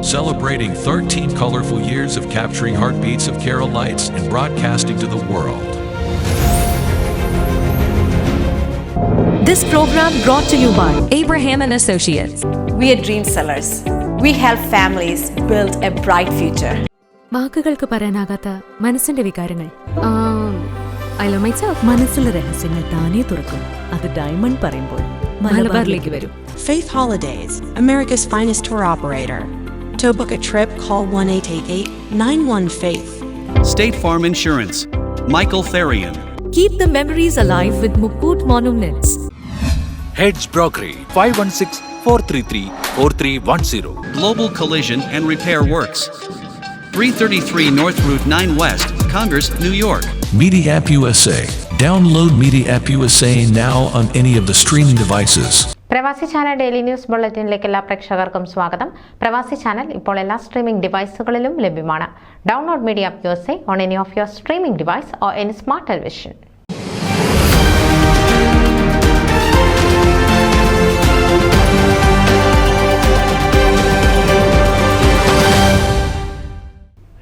celebrating 13 colorful years of capturing heartbeats of Keralites and broadcasting to the world. This program brought to you by Abraham and Associates. We are dream sellers. We help families build a bright future. വാക്കുകൾക്ക് പറയാനാകാത്ത മനസ്സിന്റെ വികാരങ്ങൾ. I love myself. മനസ്സിലെ രഹസ്യങ്ങൾ താനേ തുറക്കും. അത് diamond പറയുമ്പോൾ മലബാറിലേക്ക് വരും. Faith Holidays, America's finest tour operator. To book a trip, call 1-888-91-FAITH. State Farm Insurance, Michael Therian. Keep the memories alive with Mukut Monuments. Heads Brokery 516-433-4310. Global Collision and Repair Works, 333 North Route 9 West, Congress, New York. Media App USA. Download Media App USA now on any of the streaming devices. പ്രവാസി channel daily news ബുള്ളറ്റിനിലേക്ക് എല്ലാ പ്രേക്ഷകർക്കും സ്വാഗതം. പ്രവാസി channel ഇപ്പോൾ എല്ലാ streaming ഡിവൈസുകളിലും ലഭ്യമാണ്. Download media app USA on any of your streaming device or any smart television.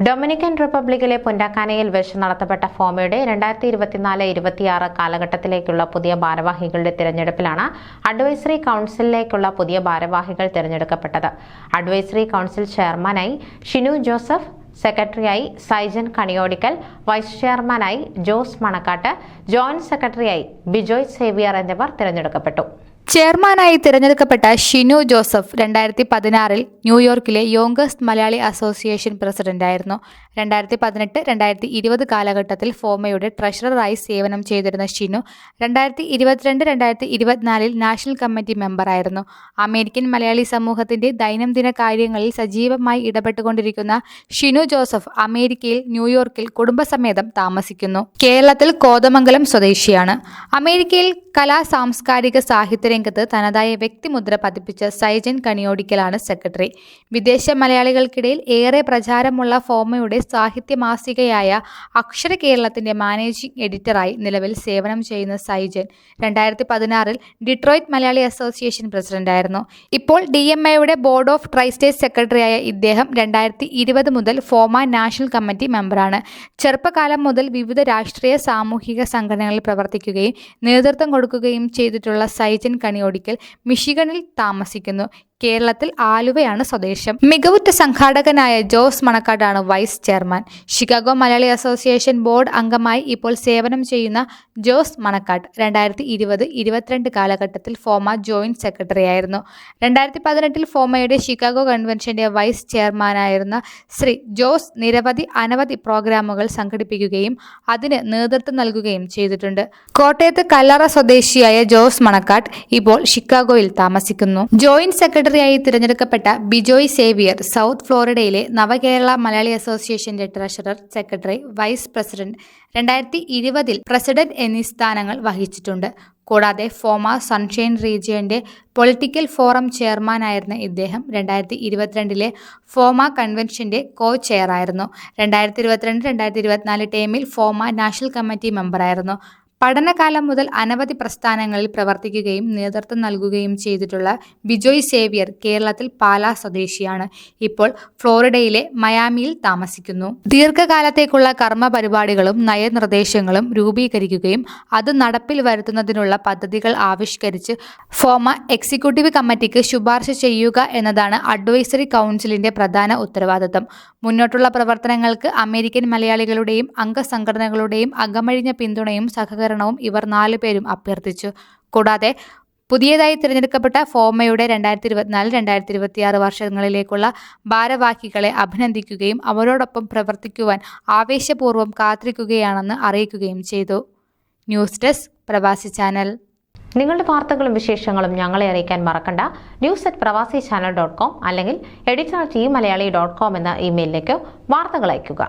Dominican റിപ്പബ്ലിക്കിലെ പുൻഡാക്കാനയിൽ വെച്ച് നടത്തപ്പെട്ട ഫോമയുടെ 2024-26 കാലഘട്ടത്തിലേക്കുള്ള പുതിയ ഭാരവാഹികളുടെ തിരഞ്ഞെടുപ്പിലാണ് അഡ്വൈസറി കൗൺസിലിലേക്കുള്ള പുതിയ ഭാരവാഹികൾ തിരഞ്ഞെടുക്കപ്പെട്ടത്. അഡ്വൈസറി കൗൺസിൽ ചെയർമാനായി ഷിനു ജോസഫ്, സെക്രട്ടറിയായി സൈജൻ കണിയോടിക്കൽ, വൈസ് ചെയർമാനായി ജോസ് മണക്കാട്ട്, ജോയിന്റ് സെക്രട്ടറിയായി ബിജോയ് സേവിയർ എന്നിവർ തിരഞ്ഞെടുക്കപ്പെട്ടു. ചെയർമാനായി തിരഞ്ഞെടുക്കപ്പെട്ട ഷിനു ജോസഫ് 2016 ന്യൂയോർക്കിലെ യോങ്കസ്റ്റ് മലയാളി അസോസിയേഷൻ പ്രസിഡന്റായിരുന്നു. 2018-2020 കാലഘട്ടത്തിൽ ഫോമയുടെ ട്രഷററായി സേവനം ചെയ്തിരുന്ന ഷിനു 2022-2024 നാഷണൽ കമ്മിറ്റി മെമ്പറായിരുന്നു. അമേരിക്കൻ മലയാളി സമൂഹത്തിന്റെ ദൈനംദിന കാര്യങ്ങളിൽ സജീവമായി ഇടപെട്ടുകൊണ്ടിരിക്കുന്ന ഷിനു ജോസഫ് അമേരിക്കയിൽ ന്യൂയോർക്കിൽ കുടുംബസമേതം താമസിക്കുന്നു. കേരളത്തിൽ കോതമംഗലം സ്വദേശിയാണ്. അമേരിക്കയിൽ സാംസ്കാരിക സാഹിത്യ രംഗത്ത് തനതായ വ്യക്തിമുദ്ര പതിപ്പിച്ച സൈജൻ കണിയോടിക്കലാണ് സെക്രട്ടറി. വിദേശ മലയാളികൾക്കിടയിൽ ഏറെ പ്രചാരമുള്ള ഫോമയുടെ സാഹിത്യ മാസികയായ അക്ഷര കേരളത്തിന്റെ മാനേജിംഗ് എഡിറ്ററായി നിലവിൽ സേവനം ചെയ്യുന്ന സൈജൻ 2016 ഡിട്രോയിറ്റ് മലയാളി അസോസിയേഷൻ പ്രസിഡന്റായിരുന്നു. ഇപ്പോൾ DMAയുടെ ബോർഡ് ഓഫ് ട്രൈസ്റ്റേഴ്സ് സെക്രട്ടറിയായ ഇദ്ദേഹം 2020 മുതൽ ഫോമ നാഷണൽ കമ്മിറ്റി മെമ്പറാണ്. ചെറുപ്പകാലം മുതൽ വിവിധ രാഷ്ട്രീയ സാമൂഹിക സംഘടനകളിൽ പ്രവർത്തിക്കുകയും നേതൃത്വം കൊടുക്കുകയും ചെയ്തിട്ടുള്ള സൈജൻ കണിയോടിക്കൽ മിഷിഗണിൽ താമസിക്കുന്നു. കേരളത്തിൽ ആലുവയാണ് സ്വദേശം. മികവുറ്റ സംഘാടകനായ ജോസ് മണക്കാടാണ് vice chairman. Chicago Malayali association board അംഗമായി ഇപ്പോൾ സേവനം ചെയ്യുന്ന ജോസ് മണക്കാട് 2020-22 കാലഘട്ടത്തിൽ ഫോമ ജോയിന്റ് സെക്രട്ടറി ആയിരുന്നു. 2018 ഫോമയുടെ ഷിക്കാഗോ കൺവെൻഷന്റെ വൈസ് ചെയർമാനായിരുന്ന ശ്രീ ജോസ് അനവധി പ്രോഗ്രാമുകൾ സംഘടിപ്പിക്കുകയും അതിന് നേതൃത്വം നൽകുകയും ചെയ്തിട്ടുണ്ട്. കോട്ടയത്ത് കല്ലറ സ്വദേശിയായ ജോസ് മണക്കാട് ഇപ്പോൾ ഷിക്കാഗോയിൽ താമസിക്കുന്നു. ജോയിന്റ് സെക്രട്ടറിയായി തിരഞ്ഞെടുക്കപ്പെട്ട ബിജോയ് സേവിയർ സൗത്ത് ഫ്ലോറിഡയിലെ നവകേരള മലയാളി അസോസിയേഷന്റെ treasurer, secretary, vice president, 2020 president എന്നീ സ്ഥാനങ്ങൾ വഹിച്ചിട്ടുണ്ട്. കൂടാതെ ഫോമ സൺഷൈൻ റീജിയന്റെ പൊളിറ്റിക്കൽ ഫോറം ചെയർമാനായിരുന്ന ഇദ്ദേഹം 2022 ഫോമ കൺവെൻഷന്റെ കോ ചെയറായിരുന്നു. 2022-2024 ടേമിൽ ഫോമ നാഷണൽ കമ്മിറ്റി മെമ്പറായിരുന്നു. പഠനകാലം മുതൽ അനവധി പ്രസ്ഥാനങ്ങളിൽ പ്രവർത്തിക്കുകയും നേതൃത്വം നൽകുകയും ചെയ്തിട്ടുള്ള ബിജോയ് സേവിയർ കേരളത്തിൽ പാലാ സ്വദേശിയാണ്. ഇപ്പോൾ ഫ്ലോറിഡയിലെ മയാമിയിൽ താമസിക്കുന്നു. ദീർഘകാലത്തേക്കുള്ള കർമ്മ പരിപാടികളും നയനിർദ്ദേശങ്ങളും രൂപീകരിക്കുകയും അത് നടപ്പിൽ വരുത്തുന്നതിനുള്ള പദ്ധതികൾ ആവിഷ്കരിച്ച് ഫോമ എക്സിക്യൂട്ടീവ് കമ്മിറ്റിക്ക് ശുപാർശ ചെയ്യുക എന്നതാണ് അഡ്വൈസറി കൗൺസിലിന്റെ പ്രധാന ഉത്തരവാദിത്തം. മുന്നോട്ടുള്ള പ്രവർത്തനങ്ങൾക്ക് അമേരിക്കൻ മലയാളികളുടെയും അംഗസംഘടനകളുടെയും അകമഴിഞ്ഞ പിന്തുണയും സഹകരണവും ഇവർ 4 പേരും അഭ്യർത്ഥിച്ചു. കൂടാതെ പുതിയതായി തിരഞ്ഞെടുക്കപ്പെട്ട ഫോമയുടെ 2024-2026 വർഷങ്ങളിലേക്കുള്ള ഭാരവാഹികളെ അഭിനന്ദിക്കുകയും അവരോടൊപ്പം പ്രവർത്തിക്കുവാൻ ആവേശപൂർവ്വം കാത്തിരിക്കുകയാണെന്ന് അറിയിക്കുകയും ചെയ്തു. ന്യൂസ് ഡെസ്ക് പ്രവാസി ചാനൽ. നിങ്ങളുടെ വാർത്തകളും വിശേഷങ്ങളും ഞങ്ങളെ അറിയിക്കാൻ മറക്കണ്ട. news@pravasichannel.com അല്ലെങ്കിൽ editor@tmalayali.com എന്ന ഇമെയിലിലേക്ക് വാർത്തകൾ അയയ്ക്കുക.